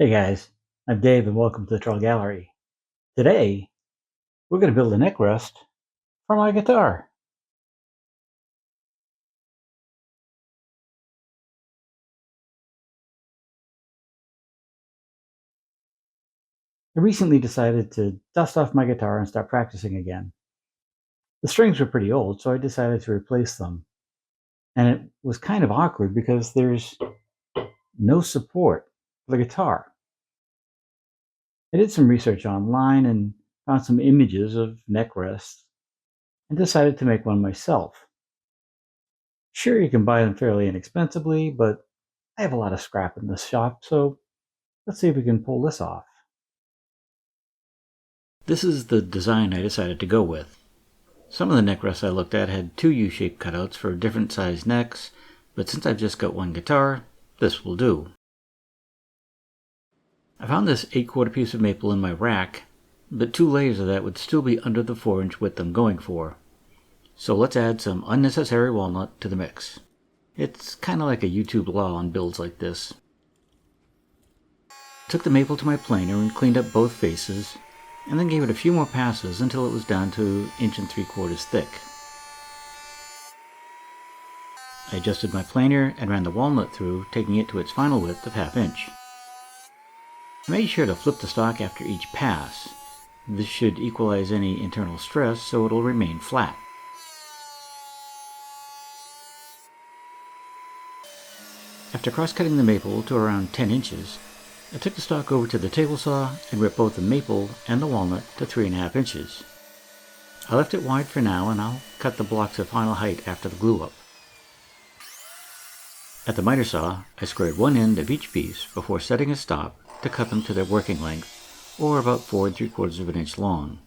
Hey guys, I'm Dave and welcome to the Trull Gallery. Today, we're going to build a neck rest for my guitar. I recently decided to dust off my guitar and start practicing again. The strings were pretty old, so I decided to replace them. And it was kind of awkward because there's no support for the guitar. I did some research online and found some images of neck rests and decided to make one myself. Sure, you can buy them fairly inexpensively, but I have a lot of scrap in this shop, so let's see if we can pull this off. This is the design I decided to go with. Some of the neck rests I looked at had two U-shaped cutouts for different sized necks, but since I've just got one guitar, this will do. I found this 8/4 piece of maple in my rack, but 2 layers of that would still be under the 4-inch width I'm going for. So let's add some unnecessary walnut to the mix. It's kinda like a YouTube law on builds like this. Took the maple to my planer and cleaned up both faces, and then gave it a few more passes until it was down to 1 3/4 thick. I adjusted my planer and ran the walnut through, taking it to its final width of 1/2 inch. I made sure to flip the stock after each pass. This should equalize any internal stress so it'll remain flat. After cross-cutting the maple to around 10 inches, I took the stock over to the table saw and ripped both the maple and the walnut to 3.5 inches. I left it wide for now, and I'll cut the blocks of final height after the glue up. At the miter saw, I squared one end of each piece before setting a stop to cut them to their working length, or about 4 3/4 inch long.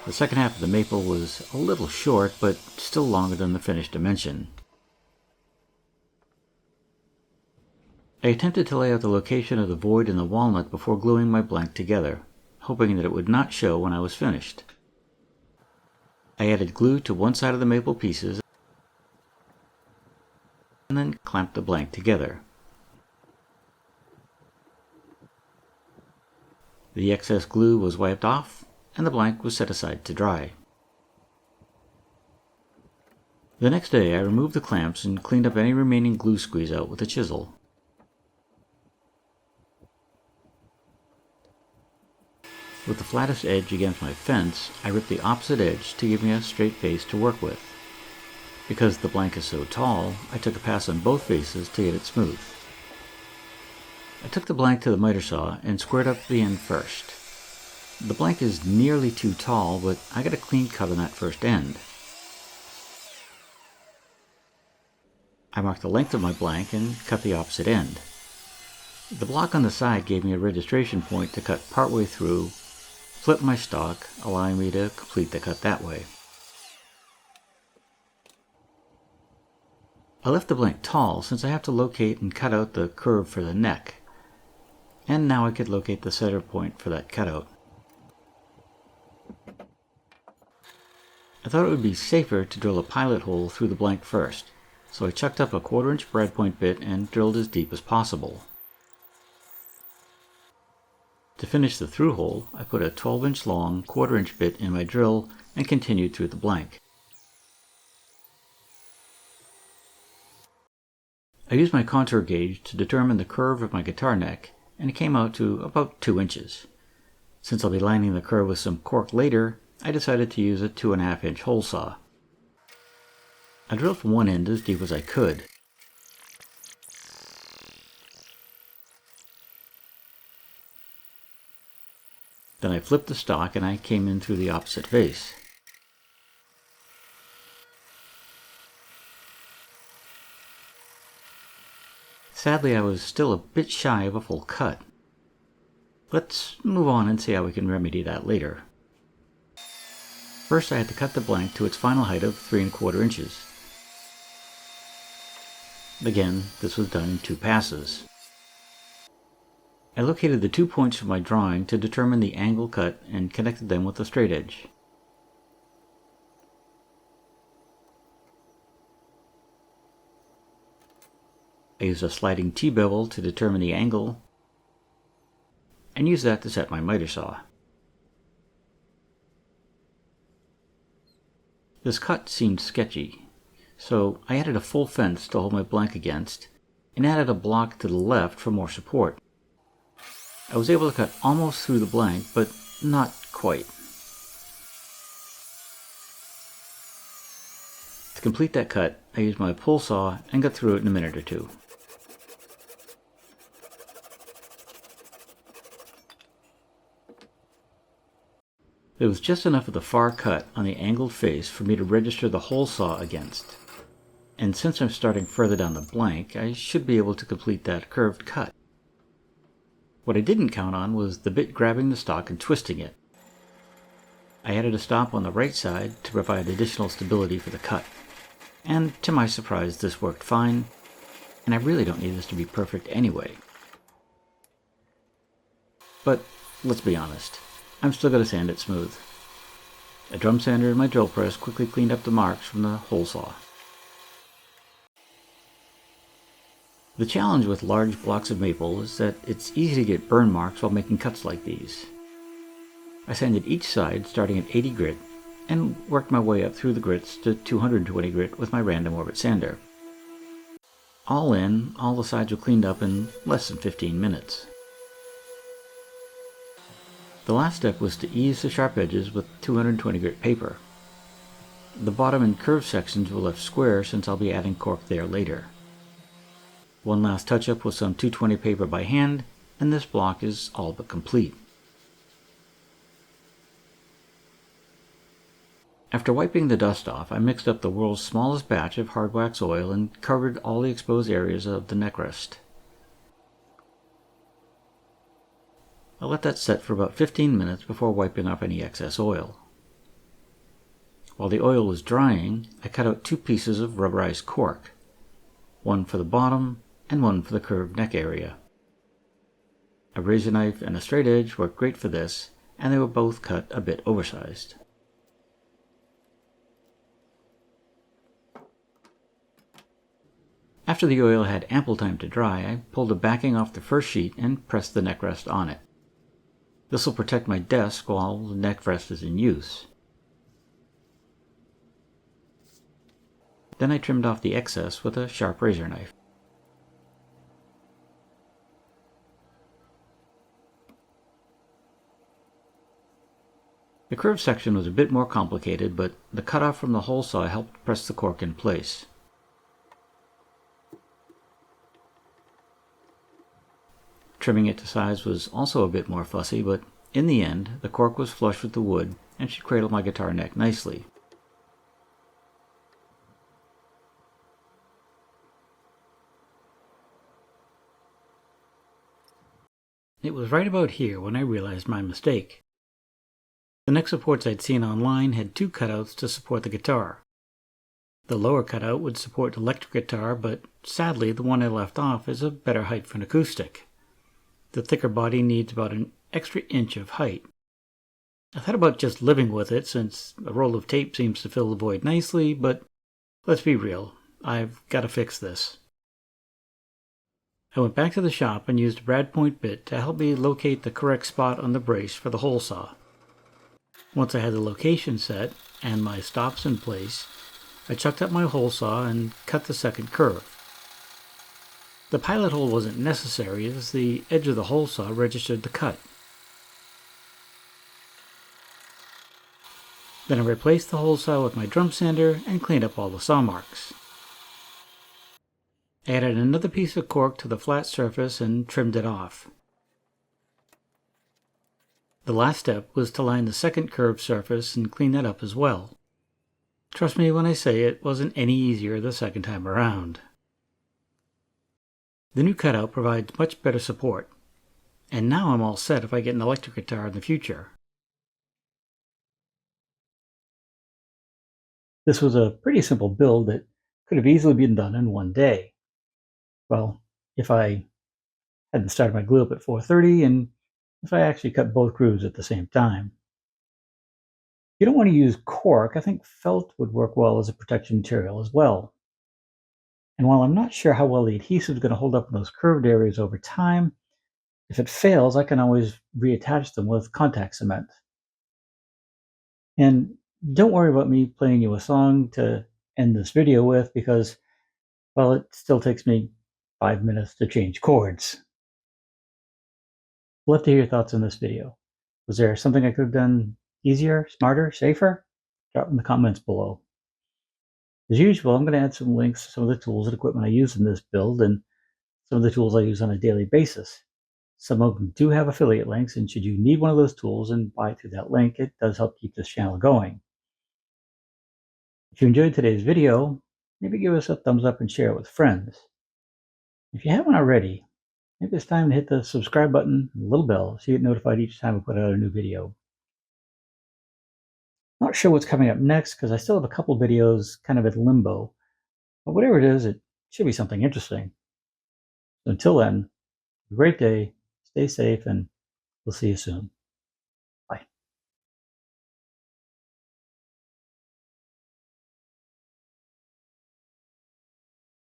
The second half of the maple was a little short, but still longer than the finished dimension. I attempted to lay out the location of the void in the walnut before gluing my blank together, hoping that it would not show when I was finished. I added glue to one side of the maple pieces and then clamped the blank together. The excess glue was wiped off and the blank was set aside to dry. The next day I removed the clamps and cleaned up any remaining glue squeeze out with a chisel. With the flattest edge against my fence, I ripped the opposite edge to give me a straight face to work with. Because the blank is so tall, I took a pass on both faces to get it smooth. I took the blank to the miter saw and squared up the end first. The blank is nearly too tall, but I got a clean cut on that first end. I marked the length of my blank and cut the opposite end. The block on the side gave me a registration point to cut partway through, flip my stock, allowing me to complete the cut that way. I left the blank tall since I have to locate and cut out the curve for the neck, and now I could locate the center point for that cutout. I thought it would be safer to drill a pilot hole through the blank first, so I chucked up a 1/4 inch brad point bit and drilled as deep as possible. To finish the through hole, I put a 12-inch long 1/4 inch bit in my drill and continued through the blank. I used my contour gauge to determine the curve of my guitar neck, and it came out to about 2 inches. Since I'll be lining the curve with some cork later, I decided to use a 2.5 inch hole saw. I drilled from one end as deep as I could. Then I flipped the stock and I came in through the opposite face. Sadly, I was still a bit shy of a full cut. Let's move on and see how we can remedy that later. First, I had to cut the blank to its final height of 3¼ inches. Again, this was done in 2 passes. I located the 2 points from my drawing to determine the angle cut and connected them with a straight edge. I used a sliding T-bevel to determine the angle, and used that to set my miter saw. This cut seemed sketchy, so I added a full fence to hold my blank against, and added a block to the left for more support. I was able to cut almost through the blank, but not quite. To complete that cut, I used my pull saw and got through it in a minute or two. There was just enough of the far cut on the angled face for me to register the hole saw against. And since I'm starting further down the blank, I should be able to complete that curved cut. What I didn't count on was the bit grabbing the stock and twisting it. I added a stop on the right side to provide additional stability for the cut. And to my surprise, this worked fine, and I really don't need this to be perfect anyway. But let's be honest, I'm still going to sand it smooth. A drum sander and my drill press quickly cleaned up the marks from the hole saw. The challenge with large blocks of maple is that it's easy to get burn marks while making cuts like these. I sanded each side starting at 80 grit and worked my way up through the grits to 220 grit with my random orbit sander. All in, all the sides were cleaned up in less than 15 minutes. The last step was to ease the sharp edges with 220 grit paper. The bottom and curved sections were left square since I'll be adding cork there later. One last touch-up with some 220 paper by hand, and this block is all but complete. After wiping the dust off, I mixed up the world's smallest batch of hard wax oil and covered all the exposed areas of the neck rest. I let that set for about 15 minutes before wiping off any excess oil. While the oil was drying, I cut out 2 pieces of rubberized cork, one for the bottom and one for the curved neck area. A razor knife and a straight edge worked great for this, and they were both cut a bit oversized. After the oil had ample time to dry, I pulled the backing off the first sheet and pressed the neck rest on it. This will protect my desk while the neck rest is in use. Then I trimmed off the excess with a sharp razor knife. The curved section was a bit more complicated, but the cutoff from the hole saw helped press the cork in place. Trimming it to size was also a bit more fussy, but in the end, the cork was flush with the wood and should cradle my guitar neck nicely. It was right about here when I realized my mistake. The neck supports I'd seen online had 2 cutouts to support the guitar. The lower cutout would support the electric guitar, but sadly the one I left off is a better height for an acoustic. The thicker body needs about an extra inch of height. I thought about just living with it since a roll of tape seems to fill the void nicely, but let's be real, I've got to fix this. I went back to the shop and used a brad point bit to help me locate the correct spot on the brace for the hole saw. Once I had the location set and my stops in place, I chucked up my hole saw and cut the second curve. The pilot hole wasn't necessary as the edge of the hole saw registered the cut. Then I replaced the hole saw with my drum sander and cleaned up all the saw marks. I added another piece of cork to the flat surface and trimmed it off. The last step was to line the second curved surface and clean that up as well. Trust me when I say it wasn't any easier the second time around. The new cutout provides much better support, and now I'm all set if I get an electric guitar in the future. This was a pretty simple build that could have easily been done in one day. Well, if I hadn't started my glue up at 4:30 and if I actually cut both grooves at the same time. If you don't want to use cork, I think felt would work well as a protection material as well. And while I'm not sure how well the adhesive is going to hold up in those curved areas over time, If it fails, I can always reattach them with contact cement. And don't worry about me playing you a song to end this video with because, well, it still takes me 5 minutes to change chords. Love to hear your thoughts on this video. Was there something I could have done easier, smarter, safer? Drop in the comments below. As usual, I'm going to add some links to some of the tools and equipment I use in this build and some of the tools I use on a daily basis. Some of them do have affiliate links, and should you need one of those tools and buy through that link, it does help keep this channel going. If you enjoyed today's video, maybe give us a thumbs up and share it with friends. If you haven't already, maybe it's time to hit the subscribe button and the little bell so you get notified each time I put out a new video. Not sure what's coming up next because I still have a couple videos kind of in limbo, but whatever it is, it should be something interesting. So until then, have a great day, stay safe, and we'll see you soon.